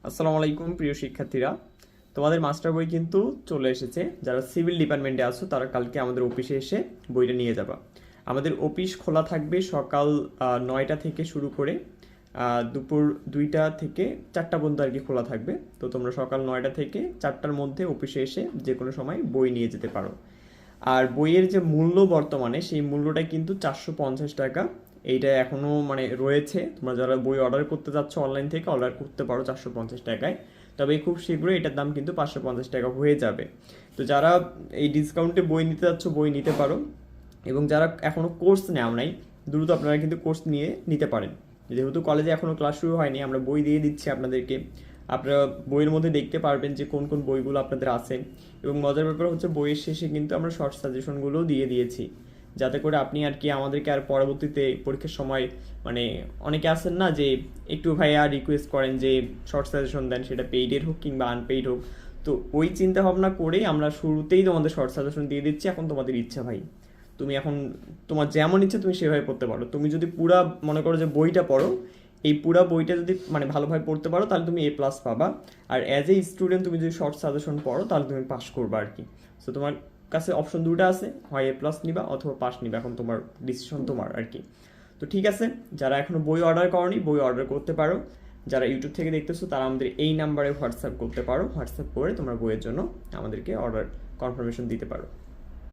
আসসালামু আলাইকুম প্রিয় শিক্ষার্থীরা, তোমাদের মাস্টার বই কিন্তু চলে এসেছে। যারা সিভিল ডিপার্টমেন্টে আছো তারা কালকে আমাদের অফিসে এসে বইটা নিয়ে যাবা। আমাদের অফিস খোলা থাকবে সকাল 9টা থেকে শুরু করে দুপুর 2টা থেকে 4টা পর্যন্ত আর কি খোলা থাকবে। তো তোমরা সকাল 9টা থেকে 4টার মধ্যে অফিসে এসে যে কোনো সময় বই নিয়ে যেতে পারো। আর বইয়ের যে মূল্য বর্তমানে সেই মূল্যটা কিন্তু 450 টাকা। এইটা এখনও মানে রয়েছে, তোমরা যারা বই অর্ডার করতে যাচ্ছ অনলাইন থেকে অর্ডার করতে পারো 450 টাকায়। তবে খুব শীঘ্রই এটার দাম কিন্তু 550 টাকা হয়ে যাবে। তো যারা এই ডিসকাউন্টে বই নিতে যাচ্ছ বই নিতে পারো, এবং যারা এখনও কোর্স নেওয়া নাই দ্রুত আপনারা কিন্তু কোর্স নিয়ে নিতে পারেন। যেহেতু কলেজে এখনও ক্লাস শুরু হয়নি, আমরা বই দিয়ে দিচ্ছি আপনাদেরকে। আপনারা বইয়ের মধ্যে দেখতে পারবেন যে কোন কোন বইগুলো আপনাদের আছে। এবং মজার ব্যাপার হচ্ছে বইয়ের শেষে কিন্তু আমরা শর্ট সাজেশনগুলোও দিয়ে দিয়েছি, যাতে করে আপনি আর কি আমাদেরকে আর পরবর্তীতে পরীক্ষার সময় মানে অনেকে আছেন না যে একটু ভাইয়া রিকোয়েস্ট করেন যে শর্ট সাজেশন দেন, সেটা পেইডের হোক কিংবা আনপেইড হোক। তো ওই চিন্তা ভাবনা করেই আমরা শুরুতেই তোমাদের শর্ট সাজেশন দিয়ে দিচ্ছি। এখন তোমাদের ইচ্ছা ভাই, তুমি এখন তোমার যেমন ইচ্ছা তুমি সেভাবে পড়তে পারো। তুমি যদি পুরা মনে করো যে বইটা পড়ো, এই পুরা বইটা যদি মানে ভালোভাবে পড়তে পারো তাহলে তুমি A+ পাবা। আর অ্যাজ এ স্টুডেন্ট তুমি যদি শর্ট সাজেশন পড়ো তাহলে তুমি পাস করবা আর কি। সো তোমার কাছে অপশন দুটো আছে, হয় A+ নিবা অথবা পাস নিবা, এখন তোমার ডিসিশন তোমার আর কি। তো ঠিক আছে, যারা এখনো বই অর্ডার করনি বই অর্ডার করতে পারো। যারা ইউটিউব থেকে দেখতেছো তারা আমাদের এই নাম্বারে হোয়াটসঅ্যাপ করতে পারো, হোয়াটসঅ্যাপ করে তোমরা বইয়ের জন্য আমাদেরকে অর্ডার কনফার্মেশন দিতে পারো।